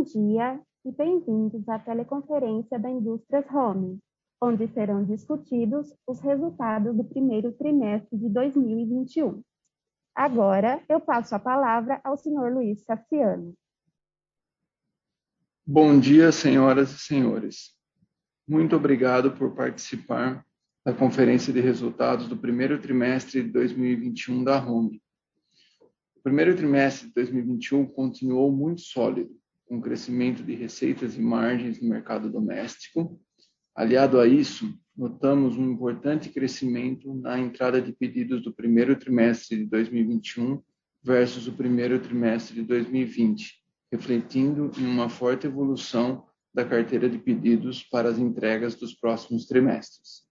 Bom dia e bem-vindos à teleconferência da Indústrias Home, onde serão discutidos os resultados do primeiro trimestre de 2021. Agora, eu passo a palavra ao senhor Luiz Cassiano. Bom dia, senhoras e senhores. Muito obrigado por participar da conferência de resultados do primeiro trimestre de 2021 da Home. O primeiro trimestre de 2021 continuou muito sólido, com crescimento de receitas e margens no mercado doméstico. Aliado a isso, notamos um importante crescimento na entrada de pedidos do primeiro trimestre de 2021 versus o primeiro trimestre de 2020, refletindo em uma forte evolução da carteira de pedidos para as entregas dos próximos trimestres.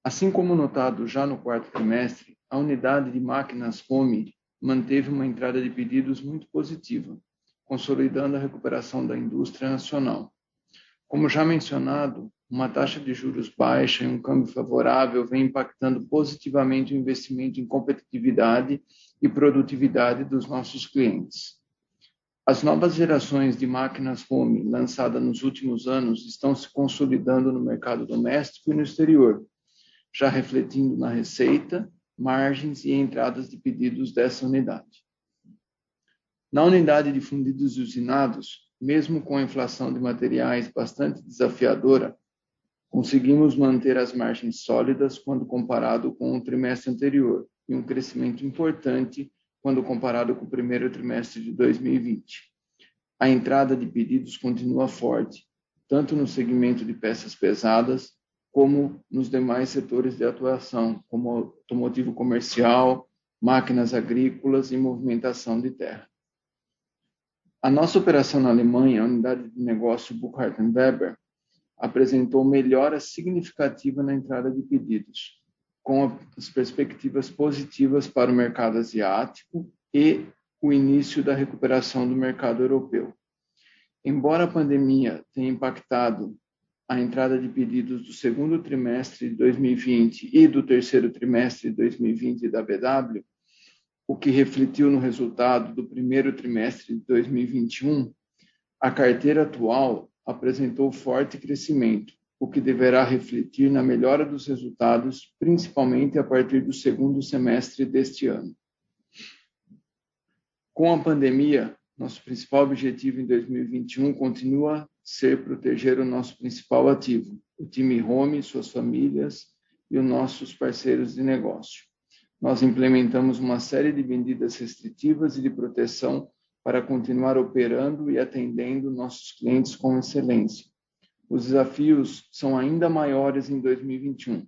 Assim como notado já no quarto trimestre, a unidade de máquinas Home manteve uma entrada de pedidos muito positiva, consolidando a recuperação da indústria nacional. Como já mencionado, uma taxa de juros baixa e um câmbio favorável vem impactando positivamente o investimento em competitividade e produtividade dos nossos clientes. As novas gerações de máquinas Home lançadas nos últimos anos estão se consolidando no mercado doméstico e no exterior, já refletindo na receita, margens e entradas de pedidos dessa unidade. Na unidade de fundidos e usinados, mesmo com a inflação de materiais bastante desafiadora, conseguimos manter as margens sólidas quando comparado com o trimestre anterior e um crescimento importante quando comparado com o primeiro trimestre de 2020. A entrada de pedidos continua forte, tanto no segmento de peças pesadas, como nos demais setores de atuação, como automotivo comercial, máquinas agrícolas e movimentação de terra. A nossa operação na Alemanha, a unidade de negócio Burkhardt & Weber, apresentou melhora significativa na entrada de pedidos, com as perspectivas positivas para o mercado asiático e o início da recuperação do mercado europeu. Embora a pandemia tenha impactado a entrada de pedidos do segundo trimestre de 2020 e do terceiro trimestre de 2020 da BW, o que refletiu no resultado do primeiro trimestre de 2021, a carteira atual apresentou forte crescimento, o que deverá refletir na melhora dos resultados, principalmente a partir do segundo semestre deste ano. Com a pandemia, nosso principal objetivo em 2021 continua a ser proteger o nosso principal ativo, o time Home, suas famílias e os nossos parceiros de negócio. Nós implementamos uma série de medidas restritivas e de proteção para continuar operando e atendendo nossos clientes com excelência. Os desafios são ainda maiores em 2021,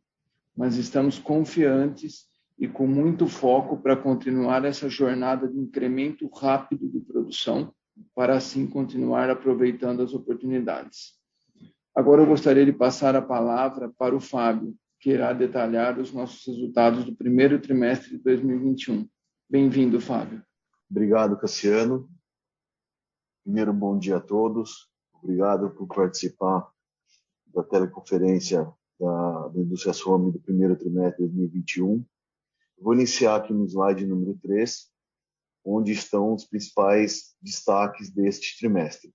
mas estamos confiantes e com muito foco para continuar essa jornada de incremento rápido de produção, para assim continuar aproveitando as oportunidades. Agora eu gostaria de passar a palavra para o Fábio, que irá detalhar os nossos resultados do primeiro trimestre de 2021. Bem-vindo, Fábio. Obrigado, Cassiano. Primeiro, bom dia a todos. Obrigado por participar da teleconferência da Indústria Home do primeiro trimestre de 2021. Vou iniciar aqui no slide número 3, onde estão os principais destaques deste trimestre.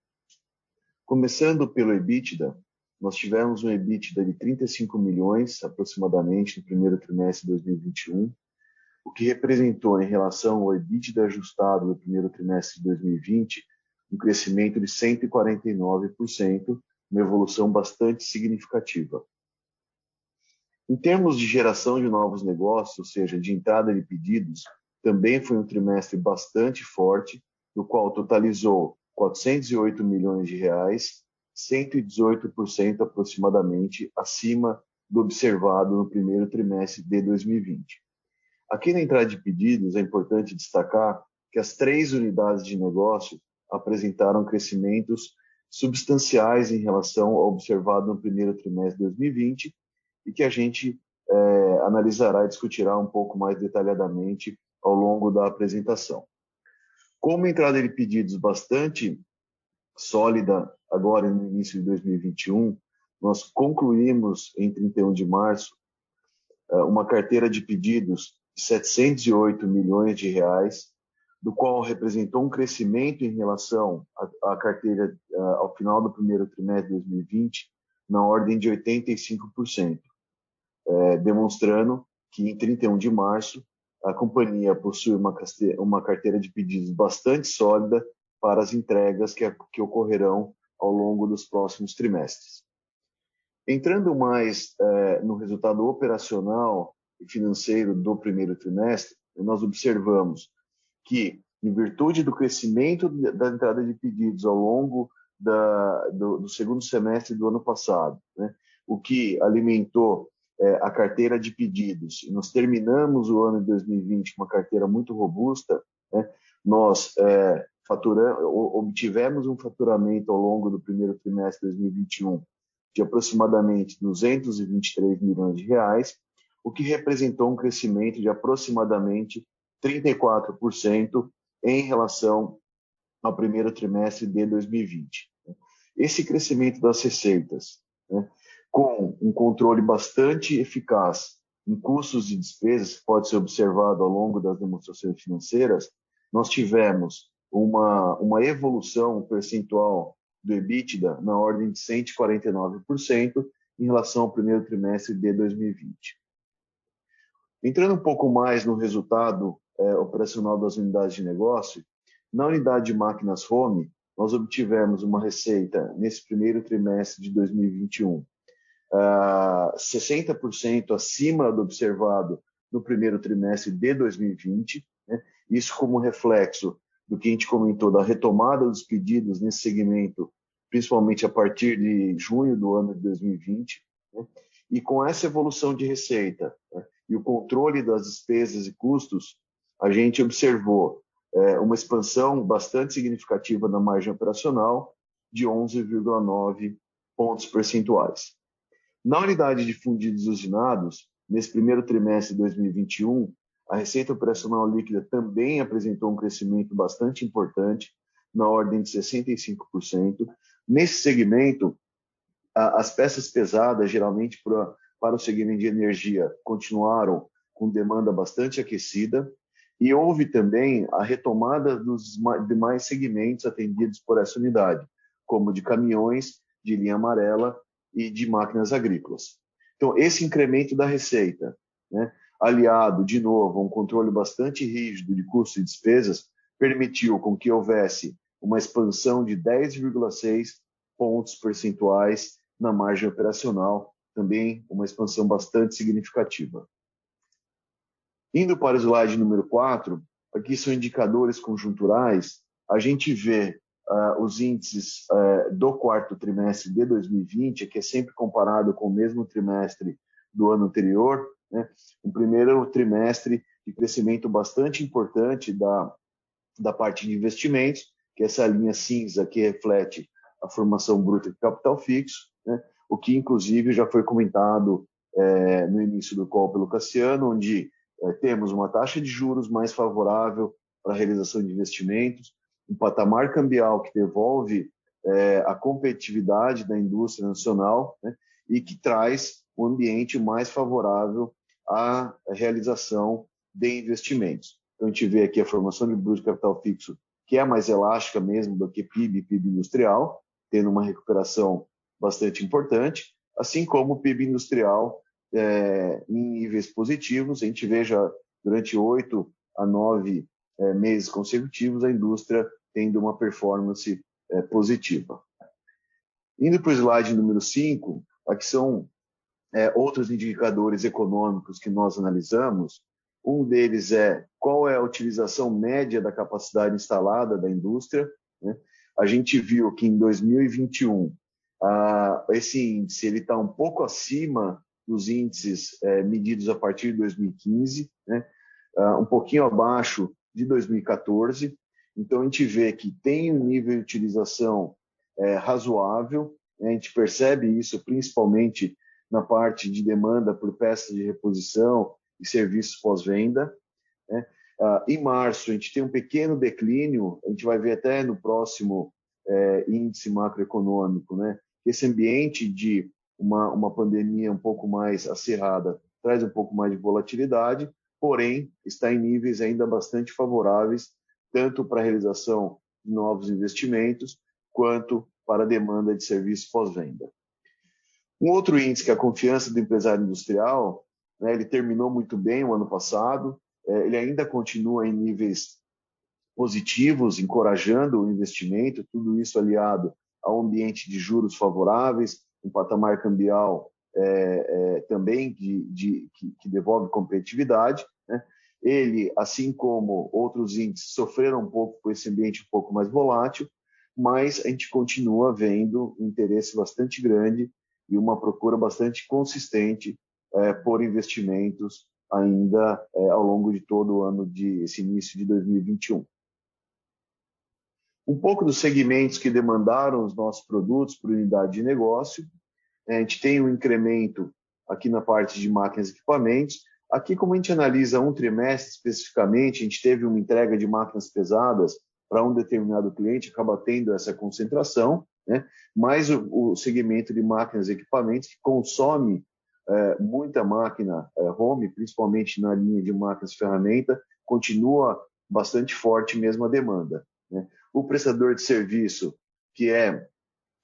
Começando pelo EBITDA, nós tivemos um EBITDA de 35 milhões, aproximadamente, no primeiro trimestre de 2021, o que representou, em relação ao EBITDA ajustado no primeiro trimestre de 2020, um crescimento de 149%, uma evolução bastante significativa. Em termos de geração de novos negócios, ou seja, de entrada de pedidos, também foi um trimestre bastante forte, no qual totalizou 408 milhões de reais, 118% aproximadamente acima do observado no primeiro trimestre de 2020. Aqui na entrada de pedidos é importante destacar que as 3 unidades de negócio apresentaram crescimentos substanciais em relação ao observado no primeiro trimestre de 2020 e que a gente analisará e discutirá um pouco mais detalhadamente ao longo da apresentação. Com uma entrada de pedidos bastante sólida agora no início de 2021, nós concluímos em 31 de março uma carteira de pedidos de 708 milhões de reais, do qual representou um crescimento em relação à carteira ao final do primeiro trimestre de 2020, na ordem de 85%, demonstrando que em 31 de março a companhia possui uma carteira de pedidos bastante sólida para as entregas que ocorrerão ao longo dos próximos trimestres. Entrando mais no resultado operacional e financeiro do primeiro trimestre, nós observamos que, em virtude do crescimento da entrada de pedidos ao longo do segundo semestre do ano passado, né, o que alimentou a carteira de pedidos, e nós terminamos o ano de 2020 com uma carteira muito robusta, né, nós obtivemos um faturamento ao longo do primeiro trimestre de 2021 de aproximadamente 223 milhões de reais, o que representou um crescimento de aproximadamente 34% em relação ao primeiro trimestre de 2020. Esse crescimento das receitas, né, com um controle bastante eficaz em custos e despesas, que pode ser observado ao longo das demonstrações financeiras, nós tivemos uma evolução percentual do EBITDA na ordem de 149% em relação ao primeiro trimestre de 2020. Entrando um pouco mais no resultado operacional das unidades de negócio, na unidade de máquinas home, nós obtivemos uma receita nesse primeiro trimestre de 2021 60% acima do observado no primeiro trimestre de 2020, né? Isso como reflexo do que a gente comentou da retomada dos pedidos nesse segmento, principalmente a partir de junho do ano de 2020, né? E com essa evolução de receita, né, e o controle das despesas e custos, a gente observou uma expansão bastante significativa na margem operacional de 11,9 pontos percentuais. Na unidade de fundidos usinados, nesse primeiro trimestre de 2021, a receita operacional líquida também apresentou um crescimento bastante importante, na ordem de 65%. Nesse segmento, as peças pesadas, geralmente para o segmento de energia, continuaram com demanda bastante aquecida, e houve também a retomada dos demais segmentos atendidos por essa unidade, como de caminhões, de linha amarela e de máquinas agrícolas. Então, esse incremento da receita, né, aliado, de novo, a um controle bastante rígido de custos e despesas, permitiu com que houvesse uma expansão de 10,6 pontos percentuais na margem operacional, também uma expansão bastante significativa. Indo para o slide número 4, aqui são indicadores conjunturais, a gente vê os índices do quarto trimestre de 2020, que é sempre comparado com o mesmo trimestre do ano anterior, né? Um primeiro trimestre de crescimento bastante importante da parte de investimentos, que é essa linha cinza que reflete a formação bruta de capital fixo, né? O que inclusive já foi comentado no início do call pelo Cassiano, onde temos uma taxa de juros mais favorável para a realização de investimentos, um patamar cambial que devolve a competitividade da indústria nacional, né, e que traz um ambiente mais favorável à realização de investimentos. Então, a gente vê aqui a formação de bruto de capital fixo, que é mais elástica mesmo do que PIB industrial, tendo uma recuperação bastante importante, assim como o PIB industrial em níveis positivos. A gente vê já durante 8 a 9 meses consecutivos a indústria tendo uma performance positiva. Indo para o slide número 5, aqui são outros indicadores econômicos que nós analisamos. Um deles é qual é a utilização média da capacidade instalada da indústria, né? A gente viu que em 2021 esse índice está um pouco acima dos índices medidos a partir de 2015, né? Um pouquinho abaixo de 2014. Então, a gente vê que tem um nível de utilização razoável, né? A gente percebe isso principalmente na parte de demanda por peças de reposição e serviços pós-venda, né? Em março, a gente tem um pequeno declínio, a gente vai ver até no próximo índice macroeconômico, né? Esse ambiente de uma pandemia um pouco mais acirrada traz um pouco mais de volatilidade, porém está em níveis ainda bastante favoráveis tanto para a realização de novos investimentos, quanto para a demanda de serviços pós-venda. Um outro índice, que é a confiança do empresário industrial, né, ele terminou muito bem o ano passado, ele ainda continua em níveis positivos, encorajando o investimento, tudo isso aliado ao ambiente de juros favoráveis, um patamar cambial também que devolve competitividade, né? Ele, assim como outros índices, sofreram um pouco com esse ambiente um pouco mais volátil, mas a gente continua vendo um interesse bastante grande e uma procura bastante consistente por investimentos ainda ao longo de todo o ano esse início de 2021. Um pouco dos segmentos que demandaram os nossos produtos por unidade de negócio. A gente tem um incremento aqui na parte de máquinas e equipamentos. Aqui, como a gente analisa um trimestre especificamente, a gente teve uma entrega de máquinas pesadas para um determinado cliente, acaba tendo essa concentração, né? Mas o segmento de máquinas e equipamentos, que consome muita máquina home, principalmente na linha de máquinas e ferramenta, continua bastante forte mesmo a demanda, né? O prestador de serviço, que é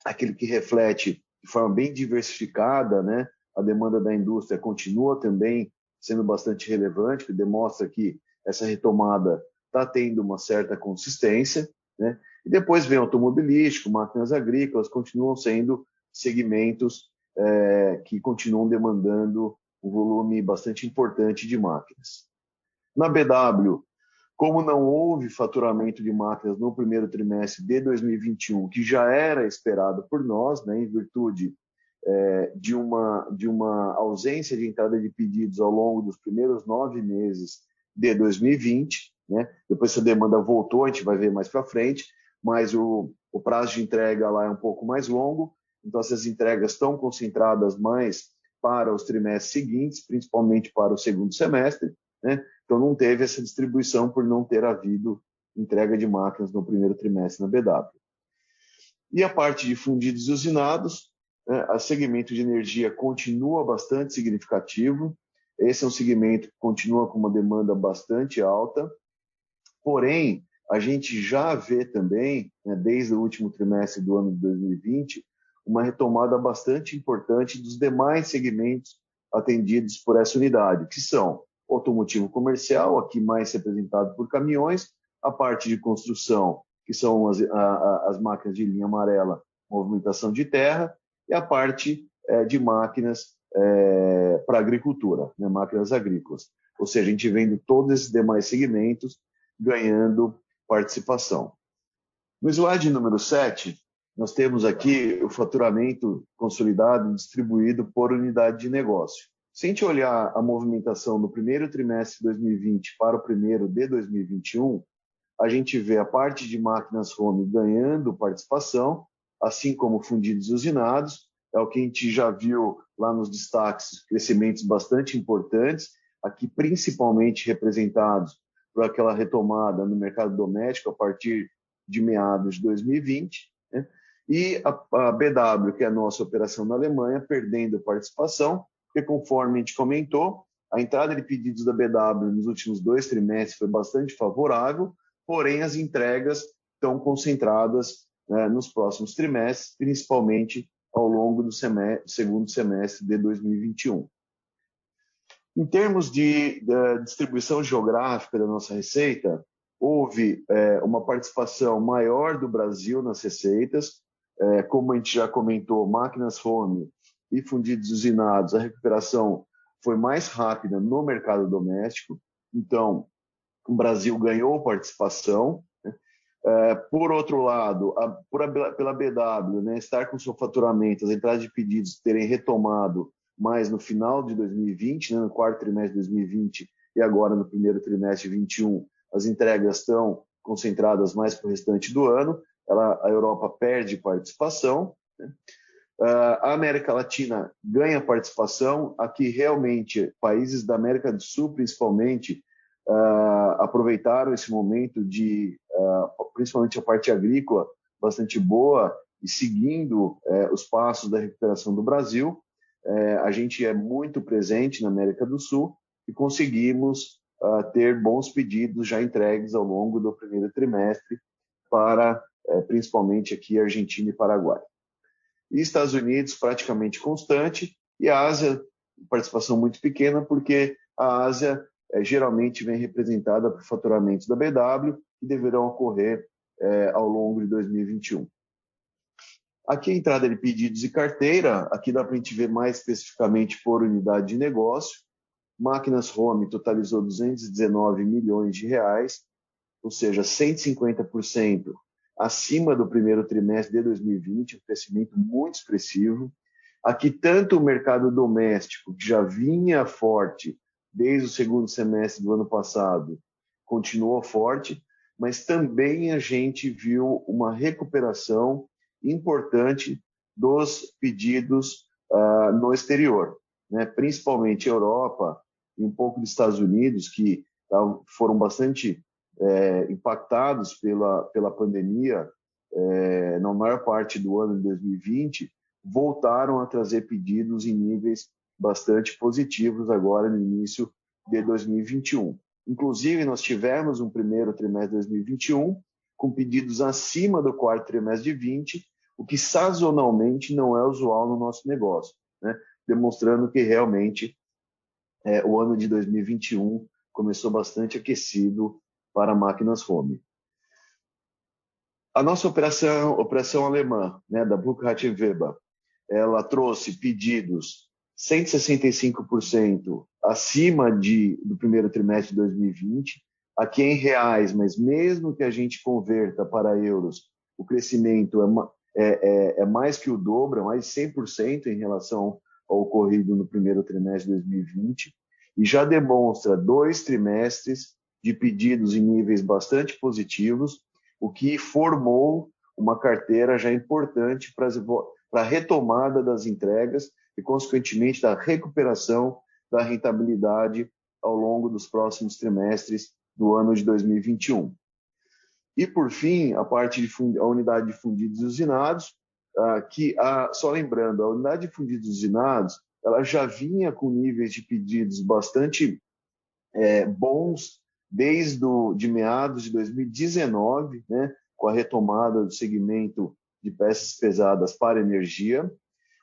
aquele que reflete de forma bem diversificada, né, a demanda da indústria, continua também sendo bastante relevante, que demonstra que essa retomada está tendo uma certa consistência, né? E depois vem automobilístico, máquinas agrícolas, continuam sendo segmentos que continuam demandando um volume bastante importante de máquinas. Na BW, como não houve faturamento de máquinas no primeiro trimestre de 2021, que já era esperado por nós, né, em virtude de uma ausência de entrada de pedidos ao longo dos primeiros 9 meses de 2020, né? Depois essa demanda voltou, a gente vai ver mais para frente, mas o prazo de entrega lá é um pouco mais longo, então essas entregas estão concentradas mais para os trimestres seguintes, principalmente para o segundo semestre, né? Então, não teve essa distribuição por não ter havido entrega de máquinas no primeiro trimestre na BW. E a parte de fundidos e usinados, o segmento de energia continua bastante significativo. Esse é um segmento que continua com uma demanda bastante alta. Porém, a gente já vê também, né, desde o último trimestre do ano de 2020, uma retomada bastante importante dos demais segmentos atendidos por essa unidade, que são automotivo comercial, aqui mais representado por caminhões, a parte de construção, que são as máquinas de linha amarela, movimentação de terra, e a parte de máquinas para agricultura, né, máquinas agrícolas. Ou seja, a gente vendo todos esses demais segmentos ganhando participação. No slide número 7, nós temos aqui o faturamento consolidado e distribuído por unidade de negócio. Se a gente olhar a movimentação no primeiro trimestre de 2020 para o primeiro de 2021, a gente vê a parte de máquinas home ganhando participação, assim como fundidos e usinados. É o que a gente já viu lá nos destaques, crescimentos bastante importantes, aqui principalmente representados por aquela retomada no mercado doméstico a partir de meados de 2020, né? E a BW, que é a nossa operação na Alemanha, perdendo participação, porque conforme a gente comentou, a entrada de pedidos da BW nos últimos 2 trimestres foi bastante favorável, porém as entregas estão concentradas, né, nos próximos trimestres, principalmente ao longo do segundo semestre de 2021. Em termos de distribuição geográfica da nossa receita, houve uma participação maior do Brasil nas receitas, como a gente já comentou, máquinas home e fundidos usinados, a recuperação foi mais rápida no mercado doméstico, então o Brasil ganhou participação, né? Por outro lado, pela BW, né, estar com seu faturamento, as entradas de pedidos terem retomado mais no final de 2020, né, no quarto trimestre de 2020 e agora no primeiro trimestre de 2021, as entregas estão concentradas mais para o restante do ano, a Europa perde participação, né? A América Latina ganha participação, aqui realmente países da América do Sul, principalmente, aproveitaram esse momento de, principalmente a parte agrícola, bastante boa, e seguindo os passos da recuperação do Brasil, a gente é muito presente na América do Sul e conseguimos ter bons pedidos já entregues ao longo do primeiro trimestre para, principalmente aqui, Argentina e Paraguai. E Estados Unidos praticamente constante, e a Ásia, participação muito pequena, porque a Ásia geralmente vem representada por faturamentos da BW, que deverão ocorrer ao longo de 2021. Aqui a entrada de pedidos e carteira, aqui dá para a gente ver mais especificamente por unidade de negócio. Máquinas Home totalizou 219 milhões de reais, ou seja, 150% acima do primeiro trimestre de 2020, um crescimento muito expressivo. Aqui, tanto o mercado doméstico, que já vinha forte desde o segundo semestre do ano passado, continuou forte, mas também a gente viu uma recuperação importante dos pedidos no exterior, né? Principalmente Europa e um pouco dos Estados Unidos, que foram bastante impactados pela pandemia na maior parte do ano de 2020, voltaram a trazer pedidos em níveis bastante positivos agora no início de 2021. Inclusive, nós tivemos um primeiro trimestre de 2021 com pedidos acima do quarto trimestre de 20, o que sazonalmente não é usual no nosso negócio, né? Demonstrando que realmente o ano de 2021 começou bastante aquecido para máquinas Home. A nossa operação alemã, né, da Burkhardt Weber, ela trouxe pedidos 165% acima do primeiro trimestre de 2020, aqui em reais, mas mesmo que a gente converta para euros, o crescimento é mais que o dobro, é mais de 100% em relação ao ocorrido no primeiro trimestre de 2020, e já demonstra 2 trimestres de pedidos em níveis bastante positivos, o que formou uma carteira já importante para a retomada das entregas e, consequentemente, da recuperação da rentabilidade ao longo dos próximos trimestres do ano de 2021. E, por fim, a unidade de fundidos e usinados, só lembrando, a unidade de fundidos e usinados, ela já vinha com níveis de pedidos bastante bons de meados de 2019, né, com a retomada do segmento de peças pesadas para energia.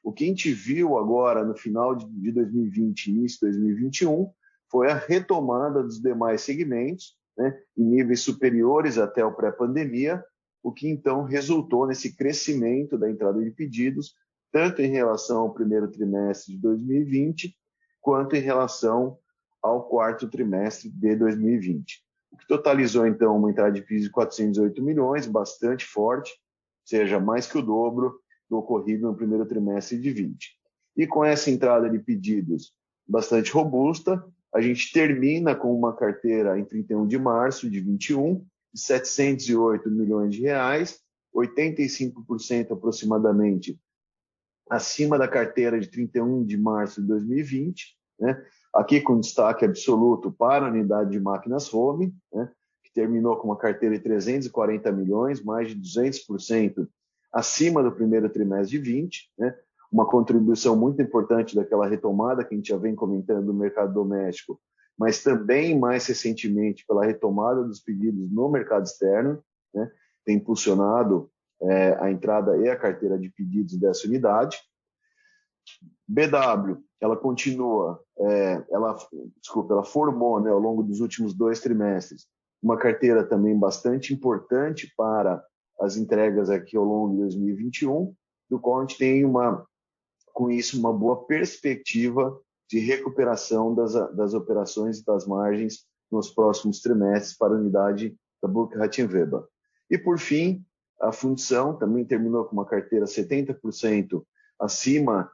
O que a gente viu agora no final de 2020 e início de 2021 foi a retomada dos demais segmentos, né, em níveis superiores até o pré-pandemia, o que então resultou nesse crescimento da entrada de pedidos, tanto em relação ao primeiro trimestre de 2020, quanto em relação ao quarto trimestre de 2020. O que totalizou, então, uma entrada de pedidos de 408 milhões, bastante forte, ou seja, mais que o dobro do ocorrido no primeiro trimestre de 20. E com essa entrada de pedidos bastante robusta, a gente termina com uma carteira em 31 de março de 21, de 708 milhões de reais, 85% aproximadamente acima da carteira de 31 de março de 2020, né? Aqui com destaque absoluto para a unidade de máquinas Home, né, que terminou com uma carteira de 340 milhões, mais de 200% acima do primeiro trimestre de 20, né, uma contribuição muito importante daquela retomada que a gente já vem comentando no mercado doméstico, mas também mais recentemente pela retomada dos pedidos no mercado externo, né, tem impulsionado a entrada e a carteira de pedidos dessa unidade. BW, ela continua, ela formou, né, ao longo dos últimos 2 trimestres uma carteira também bastante importante para as entregas aqui ao longo de 2021, do qual a gente tem com isso uma boa perspectiva de recuperação das operações e das margens nos próximos trimestres para a unidade da Burkhardt Weber. E por fim, a fundição também terminou com uma carteira 70% acima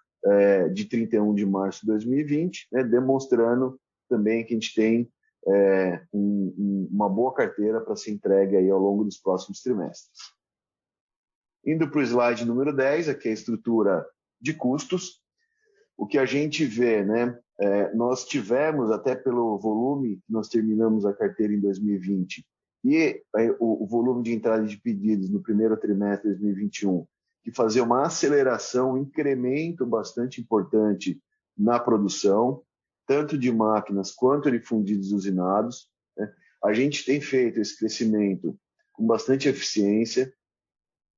de 31 de março de 2020, né, demonstrando também que a gente tem uma boa carteira para ser entregue aí ao longo dos próximos trimestres. Indo para o slide número 10, aqui é a estrutura de custos. O que a gente vê, né, nós tivemos, até pelo volume que nós terminamos a carteira em 2020 e o volume de entrada de pedidos no primeiro trimestre de 2021, que fazer uma aceleração, um incremento bastante importante na produção. tanto de máquinas quanto de fundidos usinados, né? A gente tem feito esse crescimento com bastante eficiência,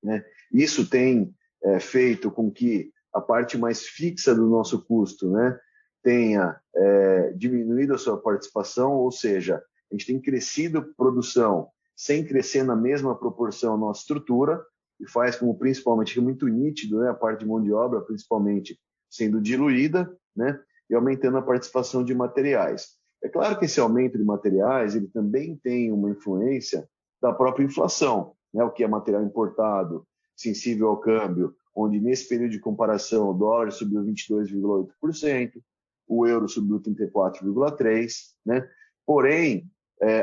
né? Isso tem feito com que a parte mais fixa do nosso custo, né, tenha diminuído a sua participação, ou seja, a gente tem crescido produção sem crescer na mesma proporção a nossa estrutura, e faz como principalmente, é muito nítido, né, a parte de mão de obra, principalmente sendo diluída, né, e aumentando a participação de materiais. É claro que esse aumento de materiais ele também tem uma influência da própria inflação, né, o que é material importado, sensível ao câmbio, onde nesse período de comparação o dólar subiu 22,8%, o euro subiu 34,3%, né? Porém,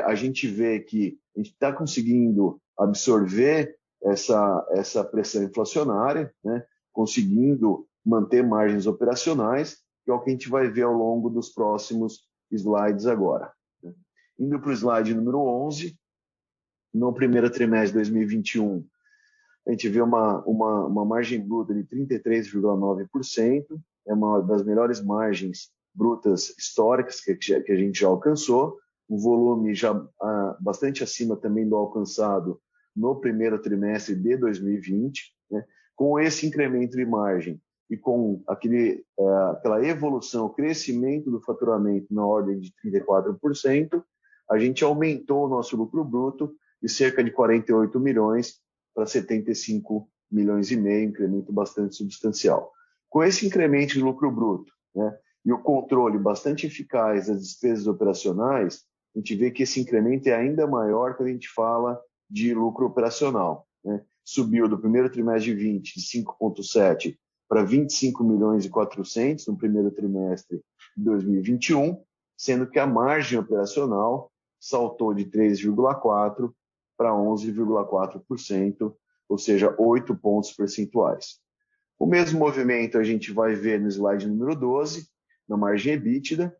a gente vê que a gente está conseguindo absorver essa pressão inflacionária, né? Conseguindo manter margens operacionais, que é o que a gente vai ver ao longo dos próximos slides agora. Né? Indo para o slide número 11, no primeiro trimestre de 2021, a gente vê uma margem bruta de 33,9%, é uma das melhores margens brutas históricas que a gente já alcançou, um volume já bastante acima também do alcançado no primeiro trimestre de 2020, né? Com esse incremento de margem e com aquela evolução, o crescimento do faturamento na ordem de 34%, a gente aumentou o nosso lucro bruto de cerca de 48 milhões para 75 milhões e meio, incremento bastante substancial. Com esse incremento de lucro bruto, né, e o controle bastante eficaz das despesas operacionais, a gente vê que esse incremento é ainda maior quando a gente fala de lucro operacional, né? Subiu do primeiro trimestre de 20 de 5,7 para 25 milhões e 400 no primeiro trimestre de 2021, sendo que a margem operacional saltou de 3,4 para 11,4%, ou seja, 8 pontos percentuais. O mesmo movimento a gente vai ver no slide número 12, na margem EBITDA,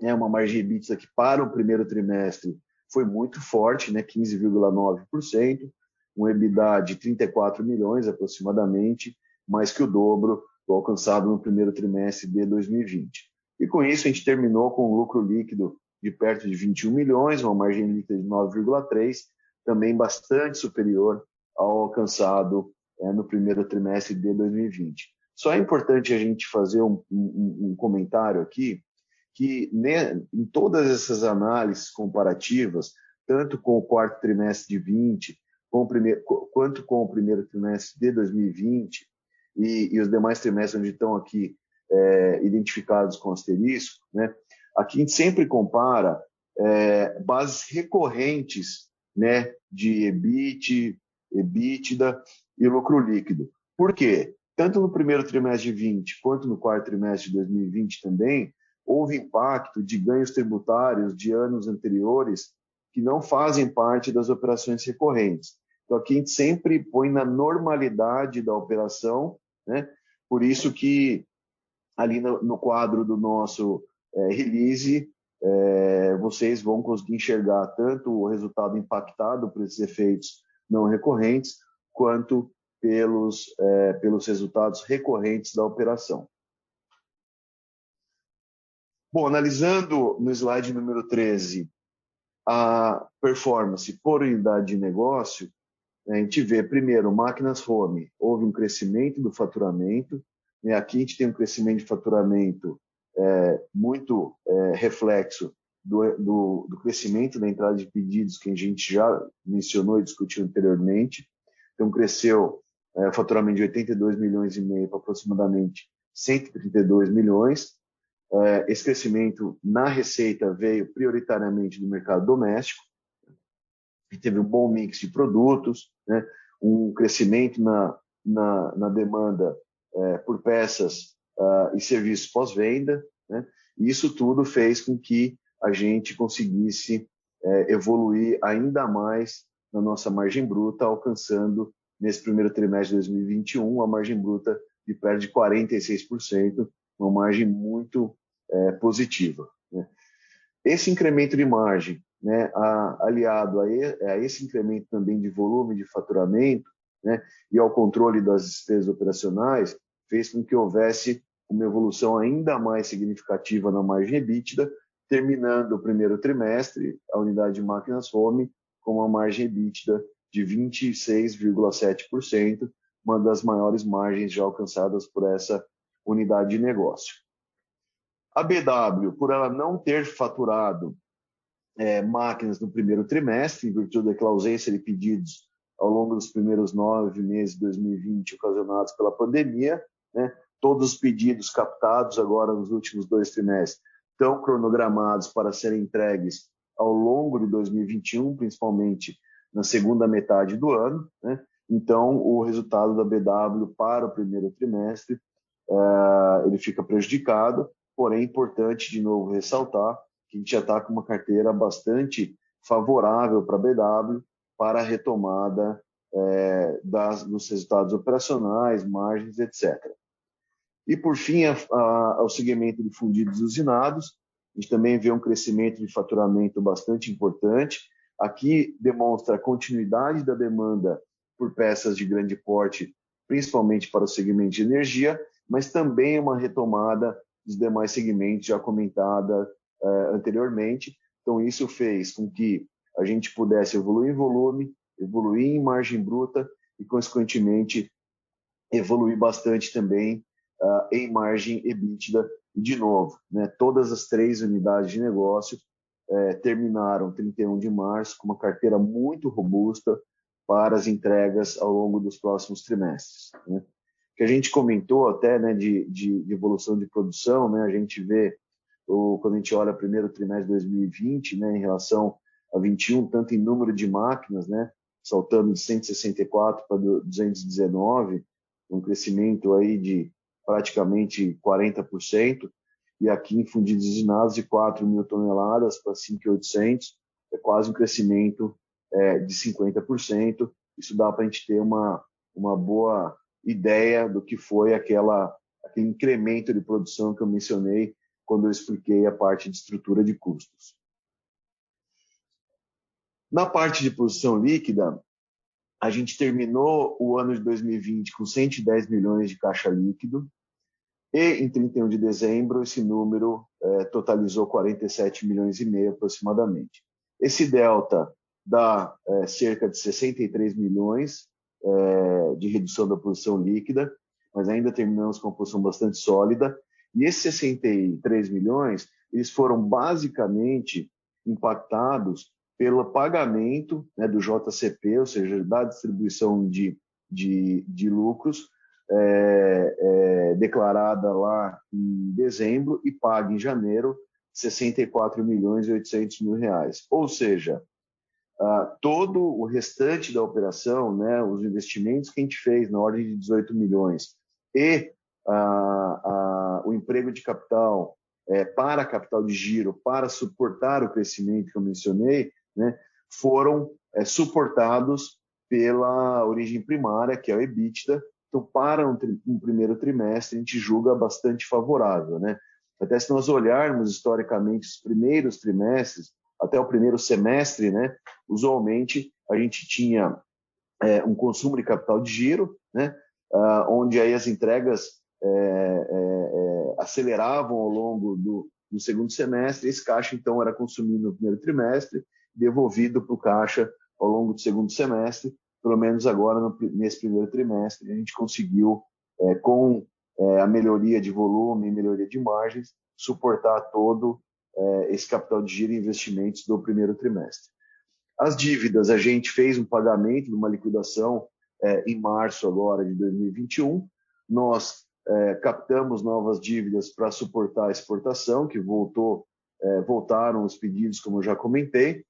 né, uma margem EBITDA que para o primeiro trimestre foi muito forte, né, 15,9%, um EBITDA de 34 milhões aproximadamente, mais que o dobro do alcançado no primeiro trimestre de 2020. E com isso a gente terminou com um lucro líquido de perto de 21 milhões, uma margem líquida de 9,3%, também bastante superior ao alcançado no primeiro trimestre de 2020. Só é importante a gente fazer um comentário aqui, que em todas essas análises comparativas, tanto com o quarto trimestre de 20, quanto com o primeiro trimestre de 2020, e os demais trimestres onde estão aqui identificados com asterisco, né? Aqui a gente sempre compara bases recorrentes, né, de EBIT, EBITDA e lucro líquido. Por quê? Tanto no primeiro trimestre de 20 quanto no quarto trimestre de 2020 também, houve impacto de ganhos tributários de anos anteriores que não fazem parte das operações recorrentes. Então, aqui a gente sempre põe na normalidade da operação, né? Por isso que ali no quadro do nosso release, vocês vão conseguir enxergar tanto o resultado impactado por esses efeitos não recorrentes, quanto pelos resultados recorrentes da operação. Bom, analisando no slide número 13 a performance por unidade de negócio, a gente vê, primeiro, máquinas home, houve um crescimento do faturamento, né? Aqui a gente tem um crescimento de faturamento muito reflexo do crescimento da entrada de pedidos que a gente já mencionou e discutiu anteriormente. Então, cresceu faturamento de 82 milhões e meio para aproximadamente 132 milhões. Esse crescimento na receita veio prioritariamente do mercado doméstico, que teve um bom mix de produtos, né? Um crescimento na demanda por peças e serviços pós-venda, né? E isso tudo fez com que a gente conseguisse evoluir ainda mais na nossa margem bruta, alcançando nesse primeiro trimestre de 2021 a margem bruta de perto de 46%, uma margem muito positiva, né? Esse incremento de margem, né, aliado a esse incremento também de volume de faturamento, né, e ao controle das despesas operacionais, fez com que houvesse uma evolução ainda mais significativa na margem EBITDA, terminando o primeiro trimestre, a unidade de máquinas home com uma margem EBITDA de 26,7%, uma das maiores margens já alcançadas por essa unidade de negócio. A BW, por ela não ter faturado máquinas no primeiro trimestre, em virtude daquela ausência de pedidos ao longo dos primeiros 9 meses de 2020, ocasionados pela pandemia, né? Todos os pedidos captados agora nos últimos 2 trimestres estão cronogramados para serem entregues ao longo de 2021, principalmente na segunda metade do ano, né? Então, o resultado da BW para o primeiro trimestre ele fica prejudicado, porém é importante de novo ressaltar que a gente já está com uma carteira bastante favorável para a BW para a retomada dos resultados operacionais, margens, etc. E, por fim, ao segmento de fundidos e usinados, a gente também vê um crescimento de faturamento bastante importante. Aqui demonstra a continuidade da demanda por peças de grande porte, principalmente para o segmento de energia, mas também uma retomada dos demais segmentos já comentada anteriormente. Então, isso fez com que a gente pudesse evoluir em volume, evoluir em margem bruta e, consequentemente, evoluir bastante também em margem EBITDA. De novo, né, todas as 3 unidades de negócio terminaram 31 de março com uma carteira muito robusta para as entregas ao longo dos próximos trimestres, né? Que a gente comentou até, né, de evolução de produção, né, a gente vê, quando a gente olha o primeiro trimestre de 2020, né, em relação a 21, tanto em número de máquinas, né, saltando de 164 para 219, um crescimento aí de praticamente 40%, e aqui em fundidos e usinados de 4 mil toneladas para 5.800, é quase um crescimento de 50%. Isso dá para a gente ter uma boa ideia do que foi aquele incremento de produção que eu mencionei quando eu expliquei a parte de estrutura de custos. Na parte de produção líquida, a gente terminou o ano de 2020 com 110 milhões de caixa líquido e em 31 de dezembro esse número totalizou 47 milhões e meio aproximadamente. Esse delta dá cerca de 63 milhões de redução da produção líquida, mas ainda terminamos com uma posição bastante sólida. E esses 63 milhões, eles foram basicamente impactados pelo pagamento, né, do JCP, ou seja, da distribuição de lucros, declarada lá em dezembro e paga em janeiro, 64 milhões e 800 mil reais. Ou seja, todo o restante da operação, né, os investimentos que a gente fez na ordem de 18 milhões e o emprego de capital para capital de giro, para suportar o crescimento que eu mencionei, né, foram suportados pela origem primária, que é o EBITDA. Então, para um primeiro trimestre, a gente julga bastante favorável, né? Até se nós olharmos historicamente os primeiros trimestres, até o primeiro semestre, né, usualmente a gente tinha um consumo de capital de giro, né, onde aí as entregas aceleravam ao longo do segundo semestre. Esse caixa, então, era consumido no primeiro trimestre, devolvido para o caixa ao longo do segundo semestre. Pelo menos agora, nesse primeiro trimestre, a gente conseguiu, com a melhoria de volume e melhoria de margens, suportar todo esse capital de giro e investimentos do primeiro trimestre. As dívidas, a gente fez um pagamento de uma liquidação em março agora de 2021. Nós captamos novas dívidas para suportar a exportação, que voltaram os pedidos, como eu já comentei.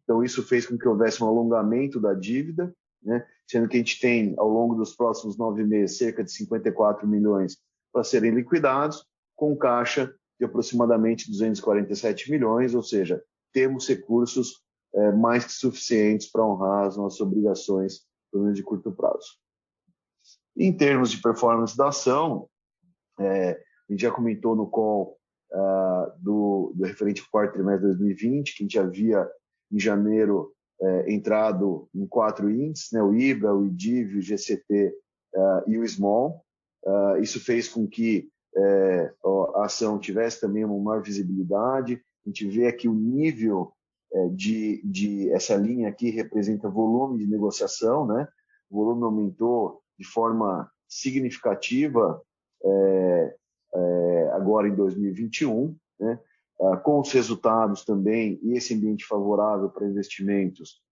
Então, isso fez com que houvesse um alongamento da dívida, né? Sendo que a gente tem, ao longo dos próximos 9 meses, cerca de 54 milhões para serem liquidados, com caixa de aproximadamente 247 milhões, ou seja, temos recursos mais que suficientes para honrar as nossas obrigações, pelo menos de curto prazo. Em termos de performance da ação, a gente já comentou no call do referente ao quarto trimestre de 2020, que a gente havia, em janeiro, entrado em 4 índices, né, o IBRA, o IDIV, o GCT e o SMALL. Isso fez com que a ação tivesse também uma maior visibilidade. A gente vê aqui o nível essa linha aqui representa volume de negociação, né? O volume aumentou de forma significativa agora em 2021, né? Com os resultados também e esse ambiente favorável para investimentos,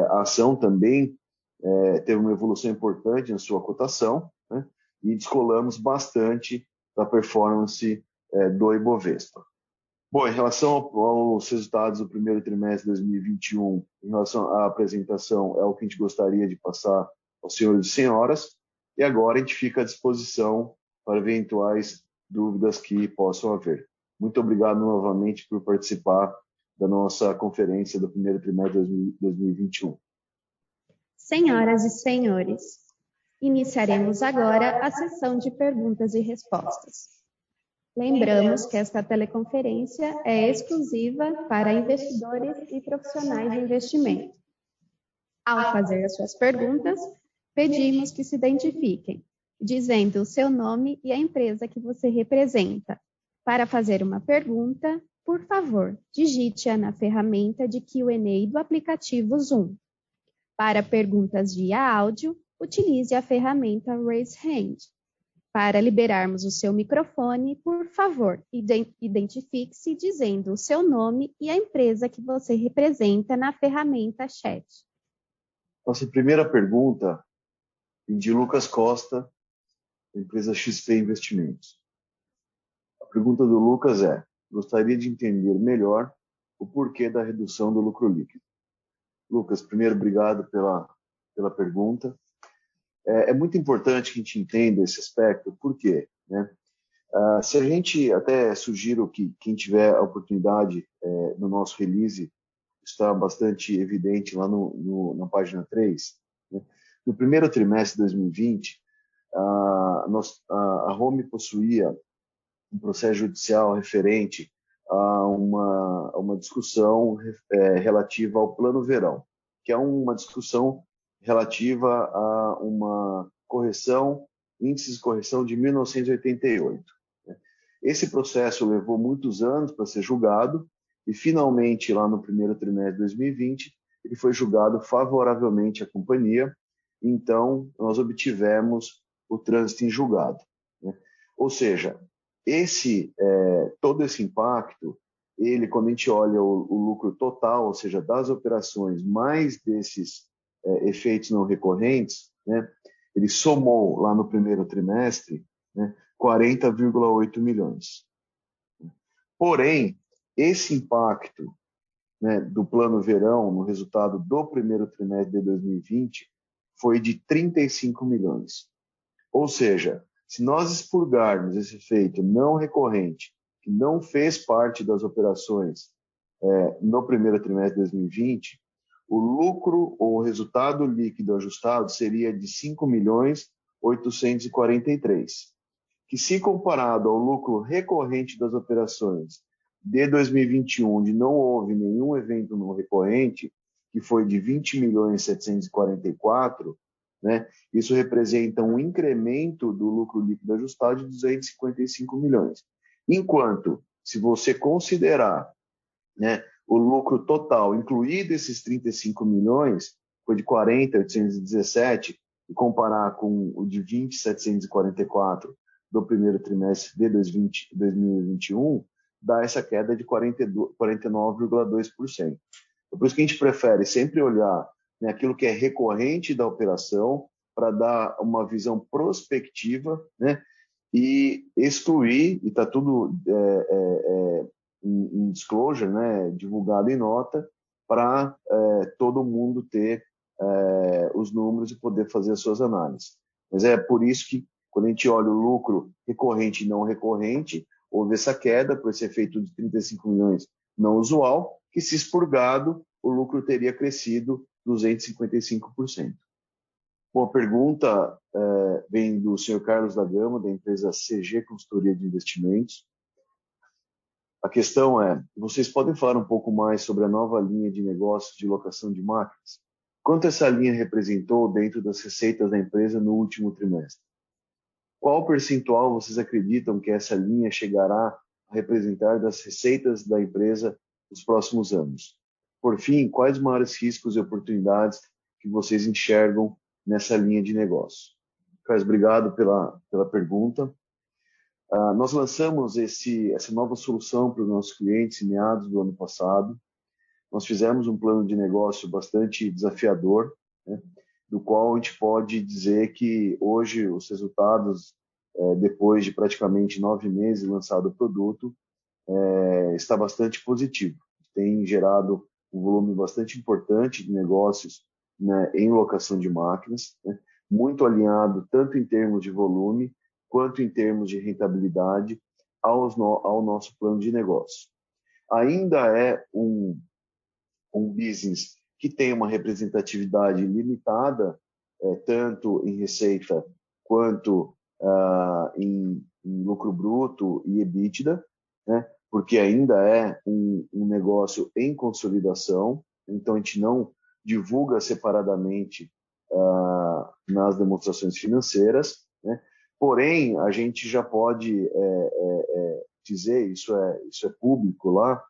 a ação também teve uma evolução importante na sua cotação, né? E descolamos bastante da performance do Ibovespa. Bom, em relação aos resultados do primeiro trimestre de 2021, em relação à apresentação, é o que a gente gostaria de passar aos senhores e senhoras, e agora a gente fica à disposição para eventuais dúvidas que possam haver. Muito obrigado novamente por participar da nossa conferência do primeiro trimestre de 2021. Senhoras e senhores, iniciaremos agora a sessão de perguntas e respostas. Lembramos que esta teleconferência é exclusiva para investidores e profissionais de investimento. Ao fazer as suas perguntas, pedimos que se identifiquem, dizendo o seu nome e a empresa que você representa. Para fazer uma pergunta, por favor, digite-a na ferramenta de Q&A do aplicativo Zoom. Para perguntas via áudio, utilize a ferramenta Raise Hand. Para liberarmos o seu microfone, por favor, identifique-se dizendo o seu nome e a empresa que você representa na ferramenta Chat. Nossa primeira pergunta é de Lucas Costa, da empresa XP Investimentos. A pergunta do Lucas é: gostaria de entender melhor o porquê da redução do lucro líquido. Lucas, primeiro, obrigado pela pergunta. É muito importante que a gente entenda esse aspecto, por quê? Né? Se a gente, até sugiro que quem tiver a oportunidade no nosso release, está bastante evidente lá na página 3, né? No primeiro trimestre de 2020, a Home possuía um processo judicial referente a uma discussão relativa ao Plano Verão, que é uma discussão relativa a uma correção, índice de correção de 1988. Esse processo levou muitos anos para ser julgado e, finalmente, lá no primeiro trimestre de 2020, ele foi julgado favoravelmente à companhia. Então, nós obtivemos o trânsito em julgado, né? Ou seja, todo esse impacto, quando a gente olha o lucro total, ou seja, das operações, mais desses efeitos não recorrentes, né, ele somou lá no primeiro trimestre, né, 40,8 milhões. Porém, esse impacto, né, do Plano Verão no resultado do primeiro trimestre de 2020 foi de 35 milhões. Ou seja, se nós expurgarmos esse efeito não recorrente, que não fez parte das operações no primeiro trimestre de 2020, o lucro ou o resultado líquido ajustado seria de 5.843, que, se comparado ao lucro recorrente das operações de 2021, onde não houve nenhum evento não recorrente, que foi de 20.744, né, isso representa um incremento do lucro líquido ajustado de 255 milhões. Enquanto, se você considerar, né, o lucro total, incluído esses 35 milhões, foi de 40.817, e comparar com o de 20.744 do primeiro trimestre de 2021, dá essa queda de 49,2%. Por isso que a gente prefere sempre olhar, né, aquilo que é recorrente da operação, para dar uma visão prospectiva, né, e excluir, e está tudo em disclosure, né, divulgado em nota, para todo mundo ter os números e poder fazer as suas análises. Mas é por isso que, quando a gente olha o lucro recorrente e não recorrente, houve essa queda por esse efeito de 35 milhões não usual, que, se expurgado, o lucro teria crescido 255%. Bom, a pergunta vem do senhor Carlos da Gama, da empresa CG Consultoria de Investimentos. A questão é: vocês podem falar um pouco mais sobre a nova linha de negócios de locação de máquinas? Quanto essa linha representou dentro das receitas da empresa no último trimestre? qual percentual vocês acreditam que essa linha chegará a representar das receitas da empresa nos próximos anos? Por fim, quais os maiores riscos e oportunidades que vocês enxergam nessa linha de negócio? Carlos, obrigado pela pergunta. Nós lançamos essa nova solução para os nossos clientes em meados do ano passado. Nós fizemos um plano de negócio bastante desafiador, né, do qual a gente pode dizer que hoje os resultados, depois de praticamente 9 meses lançado o produto, está bastante positivo. Tem gerado um volume bastante importante de negócios, né, em locação de máquinas, né, muito alinhado tanto em termos de volume quanto em termos de rentabilidade ao nosso plano de negócio. Ainda é um business que tem uma representatividade limitada, tanto em receita quanto em lucro bruto e EBITDA, né? Porque ainda é um negócio em consolidação, então a gente não divulga separadamente nas demonstrações financeiras, né? Porém, a gente já pode dizer, isso é público lá,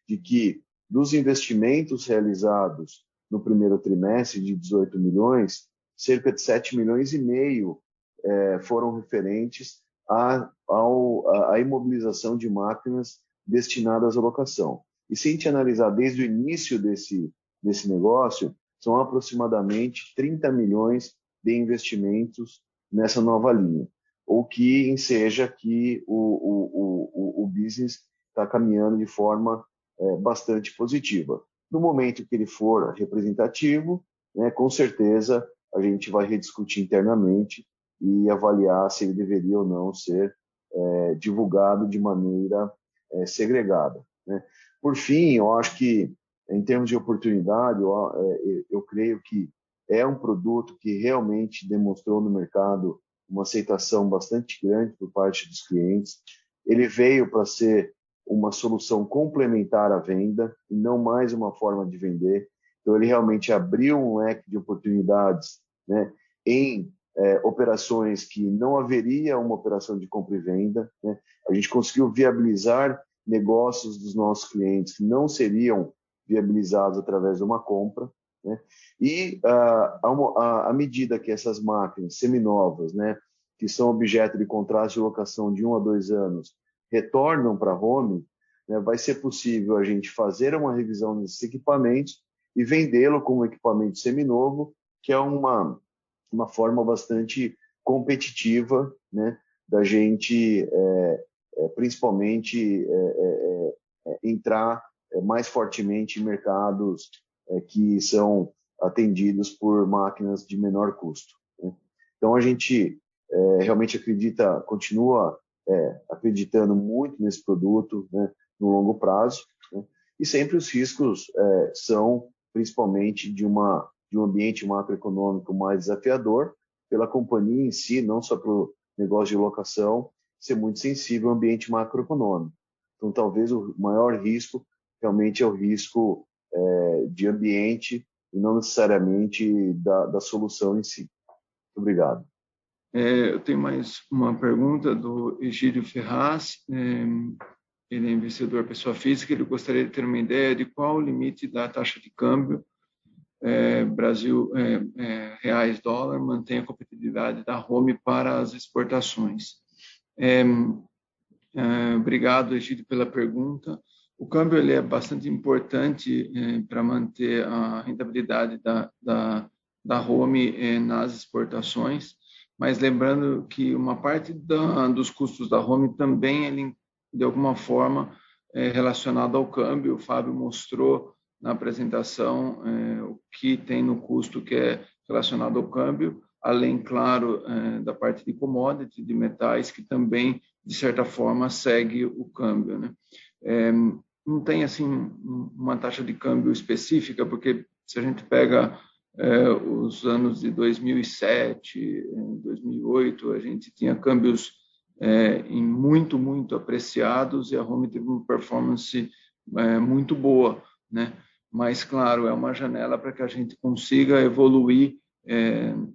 de que dos investimentos realizados no primeiro trimestre de 18 milhões, cerca de 7 milhões e meio foram referentes à imobilização de máquinas destinadas à locação. E se a gente analisar desde o início desse negócio, são aproximadamente 30 milhões de investimentos nessa nova linha, ou que enseja que o business está caminhando de forma bastante positiva. No momento que ele for representativo, né, com certeza a gente vai rediscutir internamente e avaliar se ele deveria ou não ser divulgado de maneira segregada, né? Por fim, eu acho que, em termos de oportunidade, eu creio que é um produto que realmente demonstrou no mercado uma aceitação bastante grande por parte dos clientes. Ele veio para ser uma solução complementar à venda e não mais uma forma de vender. Então, ele realmente abriu um leque de oportunidades, né, em operações que não haveria uma operação de compra e venda, né? A gente conseguiu viabilizar negócios dos nossos clientes que não seriam viabilizados através de uma compra, né? E à medida que essas máquinas seminovas, né, que são objeto de contrato de locação de 1 a 2 anos, retornam para a home, né, vai ser possível a gente fazer uma revisão desses equipamentos e vendê-lo como equipamento seminovo, que é uma forma bastante competitiva, né, da gente, principalmente, entrar mais fortemente em mercados que são atendidos por máquinas de menor custo, né? Então, a gente realmente continua acreditando muito nesse produto, né, no longo prazo, né? E sempre os riscos são principalmente de um ambiente macroeconômico mais desafiador, pela companhia em si, não só para o negócio de locação, ser muito sensível ao ambiente macroeconômico. Então, talvez o maior risco realmente é o risco de ambiente e não necessariamente da solução em si. Muito obrigado. Eu tenho mais uma pergunta do Egídio Ferraz. Ele é investidor pessoa física. Ele gostaria de ter uma ideia de qual o limite da taxa de câmbio Brasil, reais, dólar, mantém a competitividade da Home para as exportações. Obrigado, Egídio, pela pergunta. O câmbio ele é bastante importante para manter a rentabilidade da Home nas exportações, mas lembrando que uma parte dos custos da Home também, ele, de alguma forma, é relacionado ao câmbio. O Fábio mostrou na apresentação o que tem no custo que é relacionado ao câmbio, além, claro, da parte de commodity, de metais, que também, de certa forma, segue o câmbio, né? Não tem, assim, uma taxa de câmbio específica, porque se a gente pega os anos de 2007, 2008, a gente tinha câmbios muito, muito apreciados e a Home teve uma performance muito boa, né? Mas, claro, é uma janela para que a gente consiga evoluir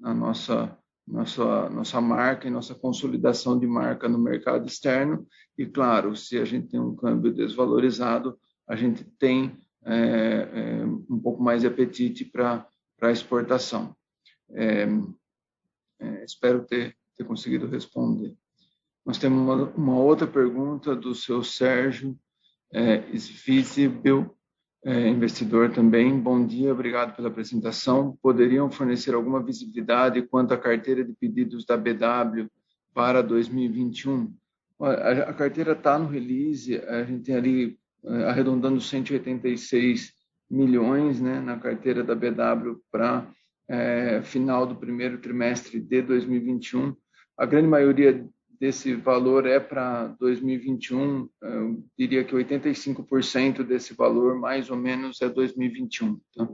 a nossa nossa marca e nossa consolidação de marca no mercado externo. E, claro, se a gente tem um câmbio desvalorizado, a gente tem um pouco mais de apetite para a exportação. Espero ter conseguido responder. Nós temos uma outra pergunta do seu Sérgio Svizibel, investidor também. Bom dia, obrigado pela apresentação. Poderiam fornecer alguma visibilidade quanto à carteira de pedidos da BW para 2021? A carteira está no release, a gente tem ali arredondando 186 milhões, né, na carteira da BW para final do primeiro trimestre de 2021. A grande maioria desse valor é para 2021, eu diria que 85% desse valor, mais ou menos, é 2021. Tá?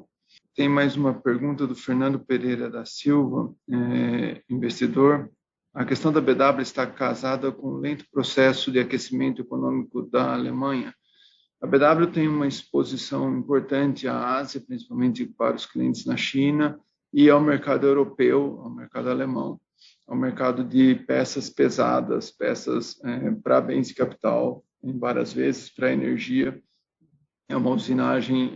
Tem mais uma pergunta do Fernando Pereira da Silva, investidor. A questão da BW está casada com o lento processo de aquecimento econômico da Alemanha. A BW tem uma exposição importante à Ásia, principalmente para os clientes na China, e ao mercado europeu, ao mercado alemão, ao mercado de peças pesadas, peças para bens de capital, em várias vezes para energia. É uma usinagem,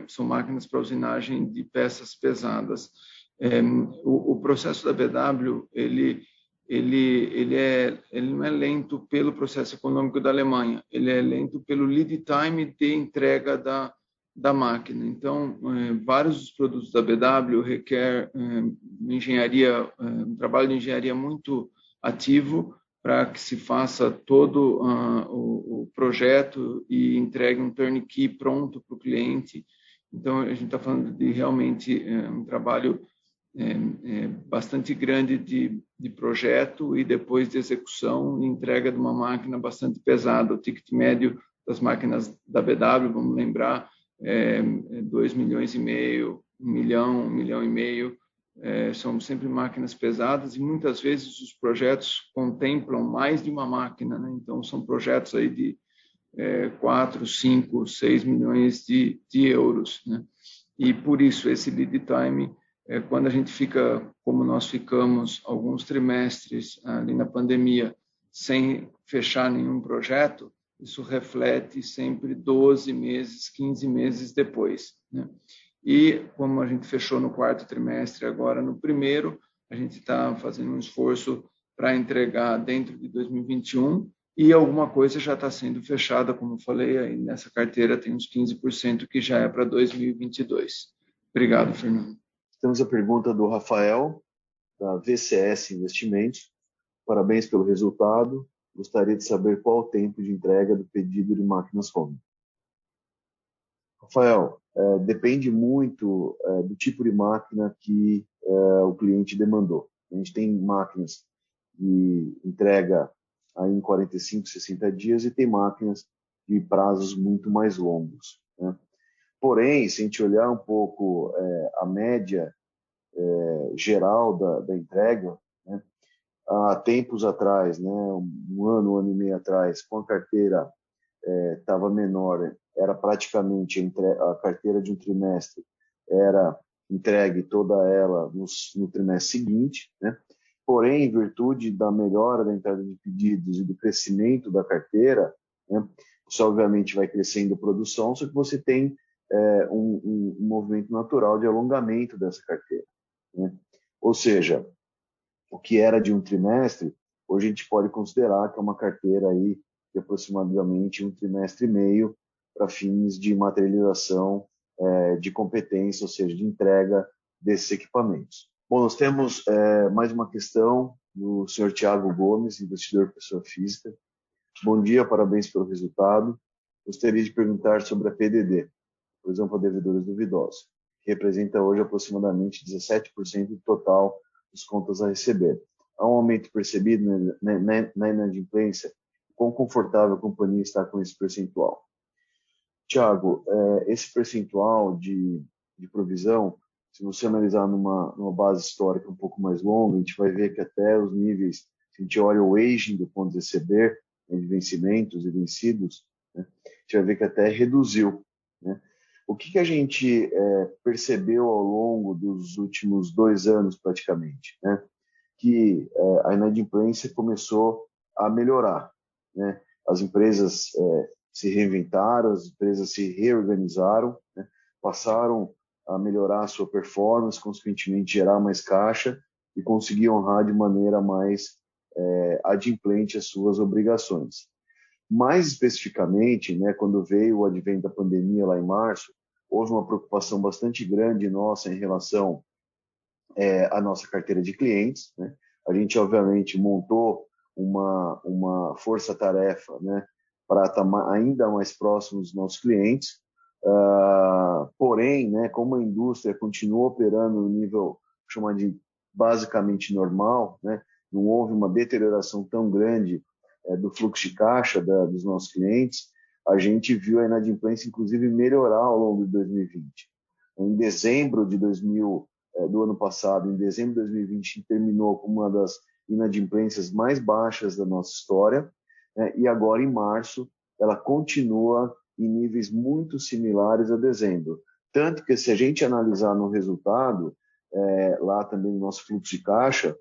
são máquinas para usinagem de peças pesadas. O processo da BW, ele não é lento pelo processo econômico da Alemanha, ele é lento pelo lead time de entrega da máquina. Então, vários dos produtos da BW requer um trabalho de engenharia muito ativo para que se faça todo o projeto e entregue um turnkey pronto para o cliente. Então, a gente está falando de realmente um trabalho bastante grande de projeto e depois de execução e entrega de uma máquina bastante pesada. O ticket médio das máquinas da BW, vamos lembrar, 2,5 milhões, 1 milhão, 1,5 milhão. São sempre máquinas pesadas e muitas vezes os projetos contemplam mais de uma máquina, né? Então são projetos aí de 4, 5, 6 milhões de euros, né? E por isso esse lead time, quando a gente fica, como nós ficamos alguns trimestres ali na pandemia, sem fechar nenhum projeto, isso reflete sempre 12 meses, 15 meses depois, né? E como a gente fechou no quarto trimestre, agora no primeiro, a gente está fazendo um esforço para entregar dentro de 2021 e alguma coisa já está sendo fechada, como eu falei, aí nessa carteira tem uns 15% que já é para 2022. Obrigado, Fernando. Temos a pergunta do Rafael, da VCS Investimentos. Parabéns pelo resultado. Gostaria de saber qual o tempo de entrega do pedido de máquinas home. Rafael, depende muito do tipo de máquina que o cliente demandou. A gente tem máquinas de entrega aí em 45, 60 dias e tem máquinas de prazos muito mais longos, né? Porém, se a gente olhar um pouco a média geral da entrega, né, há tempos atrás, né, um ano e meio atrás, com a carteira estava menor, era praticamente a carteira de um trimestre era entregue toda ela no trimestre seguinte, né? Porém, em virtude da melhora da entrada de pedidos e do crescimento da carteira, né, você obviamente vai crescendo a produção, só que você tem um movimento natural de alongamento dessa carteira, né? Ou seja, o que era de um trimestre, hoje a gente pode considerar que é uma carteira aí de aproximadamente um trimestre e meio para fins de materialização de competência, ou seja, de entrega desses equipamentos. Bom, nós temos mais uma questão do senhor Tiago Gomes, investidor pessoa física. Bom dia, parabéns pelo resultado. Gostaria de perguntar sobre a PDD, Provisão para Devedores Duvidosos, que representa hoje aproximadamente 17% do total das contas a receber. Há um aumento percebido na inadimplência. Quão confortável a companhia está com esse percentual? Tiago, esse percentual de provisão, se você analisar numa base histórica um pouco mais longa, a gente vai ver que até os níveis, se a gente olha o aging do ponto de receber, de vencimentos e vencidos, né, a gente vai ver que até reduziu, né? O que a gente percebeu ao longo dos últimos 2 anos, praticamente, né? que a inadimplência começou a melhorar, né? As empresas se reinventaram, as empresas se reorganizaram, né? Passaram a melhorar a sua performance, consequentemente gerar mais caixa e conseguir honrar de maneira mais adimplente as suas obrigações. Mais especificamente, né, quando veio o advento da pandemia lá em março, houve uma preocupação bastante grande nossa em relação à nossa carteira de clientes, né? A gente, obviamente, montou uma força-tarefa, né, para estar ainda mais próximo dos nossos clientes. Porém, né, como a indústria continua operando no nível, chamar de basicamente normal, né, não houve uma deterioração tão grande do fluxo de caixa dos nossos clientes, a gente viu a inadimplência, inclusive, melhorar ao longo de 2020. Em dezembro do ano passado, em dezembro de 2020, terminou com uma das inadimplências mais baixas da nossa história, né, e agora, em março, ela continua em níveis muito similares a dezembro. Tanto que, se a gente analisar no resultado, lá também no nosso fluxo de caixa,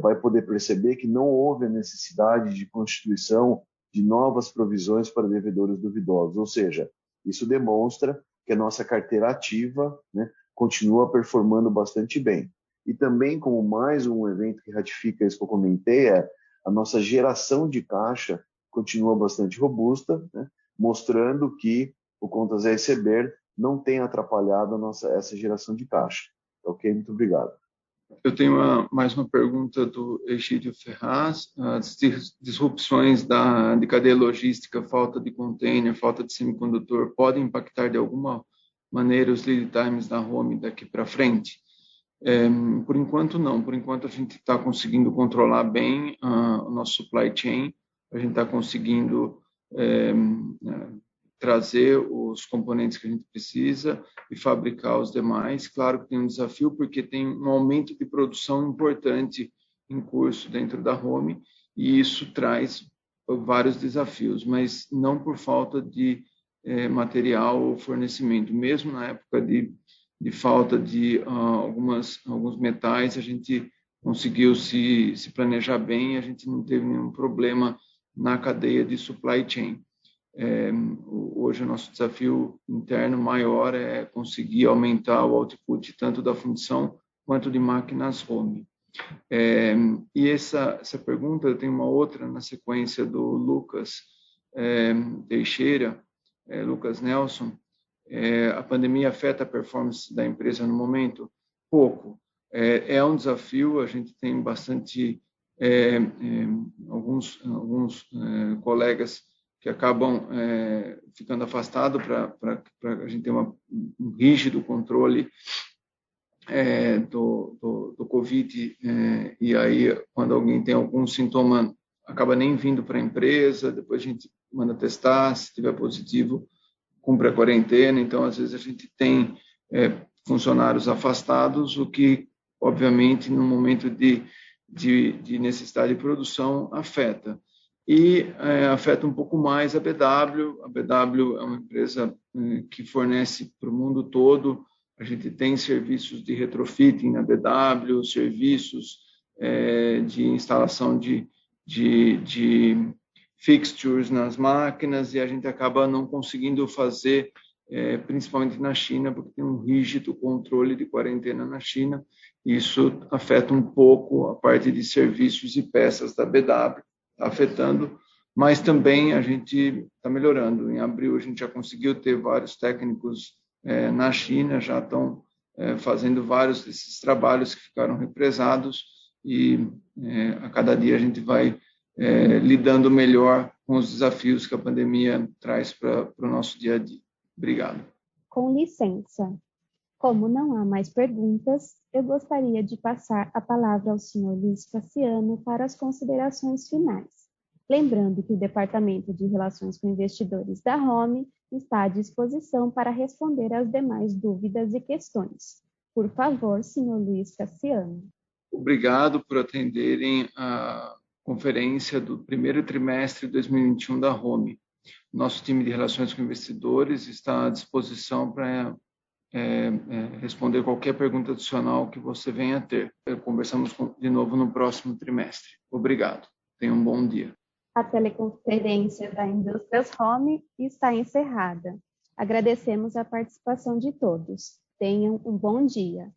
vai poder perceber que não houve a necessidade de constituição de novas provisões para devedores duvidosos. Ou seja, isso demonstra que a nossa carteira ativa, né, continua performando bastante bem. E também, como mais um evento que ratifica isso que eu comentei, a nossa geração de caixa continua bastante robusta, né, mostrando que o Contas a Receber não tem atrapalhado essa geração de caixa. Ok? Muito obrigado. Eu tenho mais uma pergunta do Egídio Ferraz. As disrupções de cadeia logística, falta de container, falta de semicondutor, podem impactar de alguma maneira os lead times da Home daqui para frente? Por enquanto, não. Por enquanto, a gente está conseguindo controlar bem o nosso supply chain, a gente está conseguindo trazer os componentes que a gente precisa e fabricar os demais. Claro que tem um desafio, porque tem um aumento de produção importante em curso dentro da Home, e isso traz vários desafios, mas não por falta de material ou fornecimento. Mesmo na época de falta de alguns metais, a gente conseguiu se planejar bem, a gente não teve nenhum problema na cadeia de supply chain. Hoje o nosso desafio interno maior é conseguir aumentar o output tanto da fundição quanto de máquinas Home. E essa pergunta, eu tenho uma outra na sequência do Lucas Teixeira, Lucas Nelson. A pandemia afeta a performance da empresa no momento? Pouco. É um desafio, a gente tem bastante, alguns colegas que acabam ficando afastados para a gente ter um rígido controle do Covid, e aí quando alguém tem algum sintoma, acaba nem vindo para a empresa, depois a gente manda testar, se tiver positivo, cumpre a quarentena. Então, às vezes a gente tem funcionários afastados, o que, obviamente, no momento de necessidade de produção, afeta. E afeta um pouco mais a BW. A BW é uma empresa que fornece para o mundo todo. A gente tem serviços de retrofitting na BW, serviços de instalação de fixtures nas máquinas, e a gente acaba não conseguindo fazer, principalmente na China, porque tem um rígido controle de quarentena na China. Isso afeta um pouco a parte de serviços e peças da BW, afetando, mas também a gente está melhorando. Em abril a gente já conseguiu ter vários técnicos na China, já estão fazendo vários desses trabalhos que ficaram represados, e a cada dia a gente vai lidando melhor com os desafios que a pandemia traz para o nosso dia a dia. Obrigado. Com licença. Como não há mais perguntas, eu gostaria de passar a palavra ao senhor Luiz Cassiano para as considerações finais. Lembrando que o Departamento de Relações com Investidores da Home está à disposição para responder às demais dúvidas e questões. Por favor, senhor Luiz Cassiano. Obrigado por atenderem a conferência do primeiro trimestre de 2021 da Home. Nosso time de relações com investidores está à disposição para responder qualquer pergunta adicional que você venha a ter. Conversamos de novo no próximo trimestre. Obrigado. Tenha um bom dia. A teleconferência da Indústrias Home está encerrada. Agradecemos a participação de todos. Tenham um bom dia.